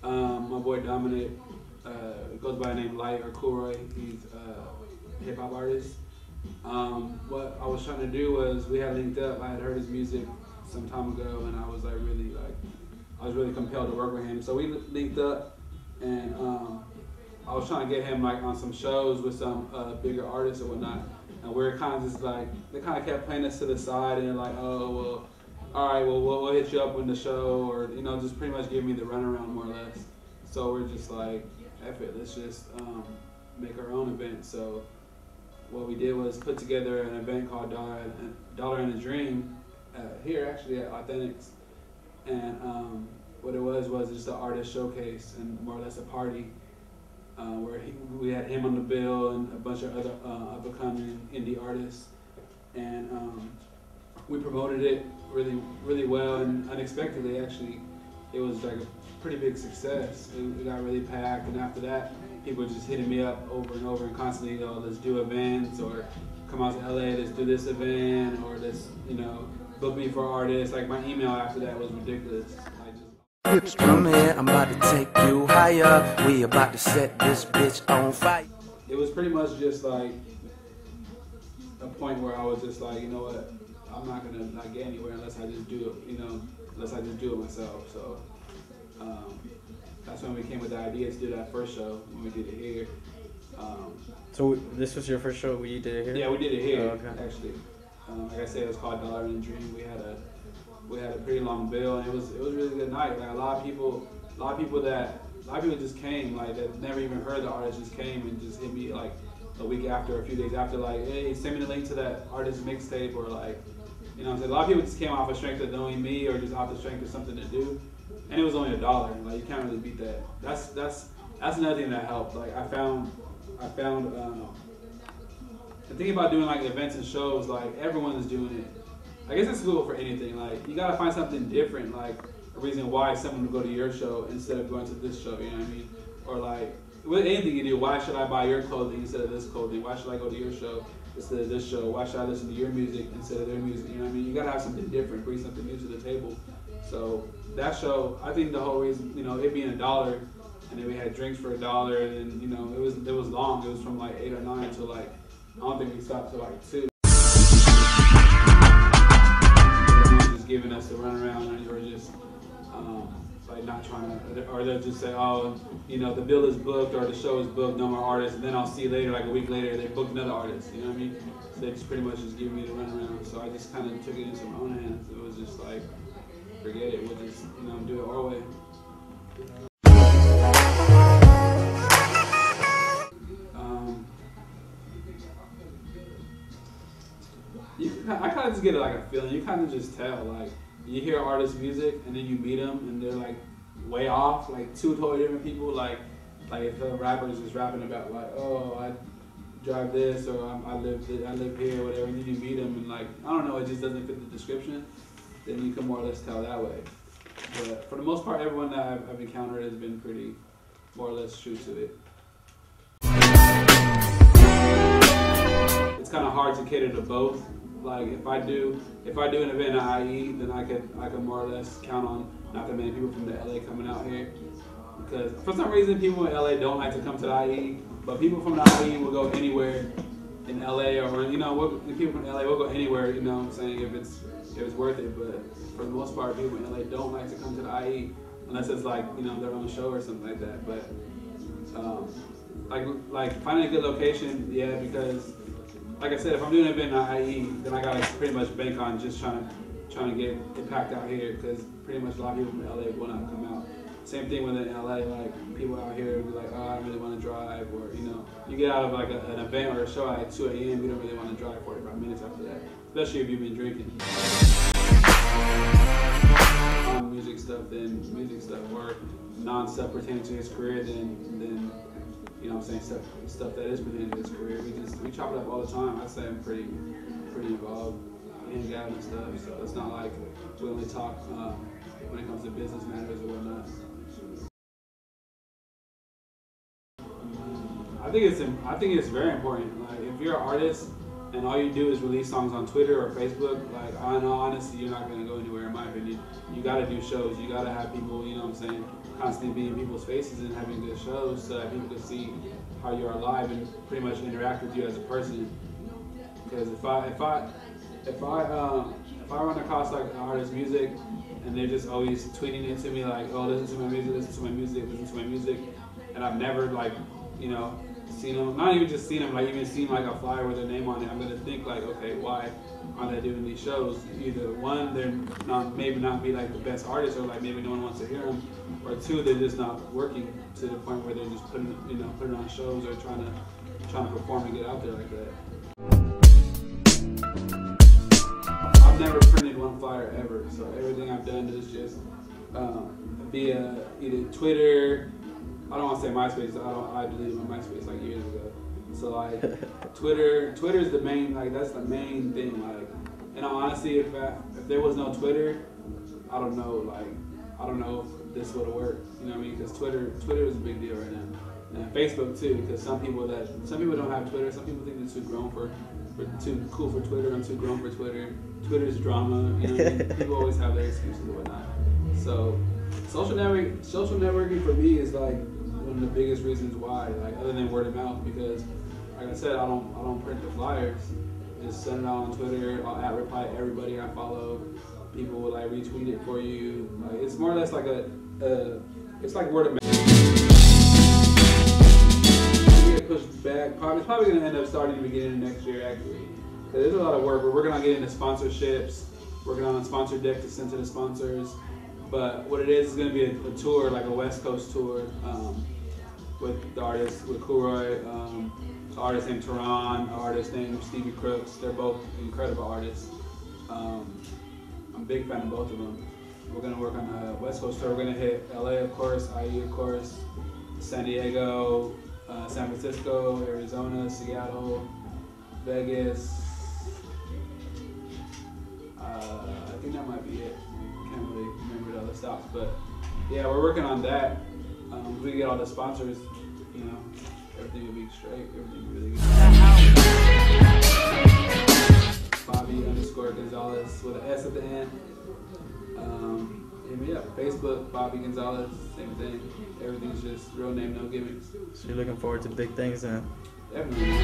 My boy Dominic goes by the name Light or Coolroy. He's a hip hop artist. What I was trying to do was we had linked up. I had heard his music some time ago, and I was really compelled to work with him. So we linked up, and I was trying to get him like on some shows with some bigger artists or whatnot. And we were kind of just like, they kind of kept playing us to the side, and they're like, oh well, all right, well we'll hit you up in the show, or just pretty much give me the runaround more or less. So we're just like, F it, let's just make our own event. So what we did was put together an event called Dollar and a Dream here actually at Authentics, and what it was just an artist showcase and more or less a party where we had him on the bill and a bunch of other up-and-coming indie artists, and we promoted it really well, and unexpectedly actually it was like a pretty big success. It got really packed, and after that people were just hitting me up over and over and constantly, let's do events, or come out to LA, let's do this event, or let's book me for artists. Like my email after that was ridiculous. From here, I'm about to take you higher. We about to set this bitch on fire. It was pretty much just like a point where I was just like, you know what, I'm not gonna get anywhere unless I just do it, unless I just do it myself. So that's when we came with the idea to do that first show when we did it here. So this was your first show? You did it here? Yeah, we did it here. Oh, okay. Actually. Like I said, it was called Dollar and a Dream. We had a pretty long bill, and it was a really good night. Like a lot of people just came, like that never even heard the artist, just came and just hit me like a week after, a few days after, like, hey, send me the link to that artist's mixtape, or like, what I'm saying? A lot of people just came off the strength of knowing me, or just off the strength of something to do, and it was only $1. Like you can't really beat that. That's another thing that helped. Like I found the thing about doing like events and shows, like everyone is doing it. I guess it's Google for anything. Like you gotta find something different, like a reason why someone would go to your show instead of going to this show. You know what I mean? Or like with anything you do, why should I buy your clothing instead of this clothing? Why should I go to your show instead of this show? Why should I listen to your music instead of their music? You know what I mean? You gotta have something different, bring something new to the table. So that show, I think the whole reason, it being $1, and then we had drinks for $1, and it was long. It was from like 8 or 9 to like, I don't think we stopped till like 2. Just giving us the runaround, and we're just like not trying to, or they'll just say, oh, the bill is booked or the show is booked, no more artists, and then I'll see you later, like a week later, they booked another artist. You know what I mean? So they just pretty much just give me the runaround. So I just kind of took it into my own hands. It was just like, forget it. We'll just do it our way. I kind of just get like a feeling. You kind of just tell, like you hear artists' music and then you meet them and they're like way off, like two totally different people. Like if a rapper is just rapping about like, oh, I drive this, or I live here, whatever, and then you meet them and like, I don't know, it just doesn't fit the description. Then you can more or less tell that way. But for the most part, everyone that I've encountered has been pretty more or less true to it. It's kind of hard to cater to both. Like if I do an event at IE, then I could more or less count on not that many people from the LA coming out here, because for some reason people in LA don't like to come to the IE, but people from the IE will go anywhere in LA, or people from LA will go anywhere. You know what I'm saying, if it's worth it. But for the most part, people in LA don't like to come to the IE unless it's like their own show or something like that. But like finding a good location, yeah, because like I said, if I'm doing an event in IE, then I gotta pretty much bank on just trying to get it packed out here, because pretty much a lot of people from LA will not come out. Same thing within LA, like people out here will be like, oh, I really want to drive, or you get out of like an event or a show at 2 a.m. you don't really want to drive 45 minutes after that, especially if you've been drinking. Music stuff, or non-stuff pertaining to his career, then stuff that is pertaining to his career. We chop it up all the time. I say I'm pretty involved in Gavin and stuff, so it's not like we only talk when it comes to business matters or whatnot. I think it's very important. Like if you're an artist and all you do is release songs on Twitter or Facebook, like, in all honesty, you're not gonna go anywhere, in my opinion. You gotta do shows. You gotta have people, you know what I'm saying, constantly be in people's faces and having good shows so that people can see how you are live and pretty much interact with you as a person. Because if I run across like an artist's music and they're just always tweeting it to me like, oh, listen to my music, listen to my music, listen to my music, and I've never like, you know, seen them, not even just seen them, like even seen like a flyer with their name on it, I'm gonna think like, okay, why aren't they doing these shows? Either one, they're not, maybe not be like the best artists, or like maybe no one wants to hear them, or two, they're just not working to the point where they're just putting on shows or trying to perform and get out there like that. I've never printed one flyer ever, so everything I've done is just via either Twitter. I don't want to say MySpace. I deleted my MySpace like years ago. So like Twitter is the main, like that's the main thing. Like, and honestly, if there was no Twitter, I don't know if this would have worked. You know what I mean? Because Twitter is a big deal right now, and Facebook too. Because some people don't have Twitter. Some people think they're too grown for too cool for Twitter. I'm too grown for Twitter. Twitter's drama. You know what I mean? People always have their excuses and whatnot. So social networking for me is like one of the biggest reasons why, like other than word of mouth, because like I said, I don't print the flyers. Just send it out on Twitter. I'll reply to everybody I follow. People will like retweet it for you. Like, it's more or less like it's like word of mouth. We get pushed back. It's probably gonna end up starting the beginning of next year actually. Cause there's a lot of work. We're working on getting into sponsorships. Working on a sponsor deck to send to the sponsors. But what it is going to be a tour, like a West Coast tour, with the artists, with Coolroy, an artist named Tehran, an artist named Stevie Crooks. They're both incredible artists. I'm a big fan of both of them. We're going to work on a West Coast tour. We're going to hit LA, of course, IE, of course, San Diego, San Francisco, Arizona, Seattle, Vegas. I think that might be it. Can't really remember the other stops, but yeah, we're working on that. If we get all the sponsors, you know, everything will be straight. Everything will be really good. Bobby_Gonzalez with an S at the end. Hit me up. Facebook, Bobby Gonzalez, same thing. Everything's just real name, no gimmicks. So you're looking forward to big things then? Definitely.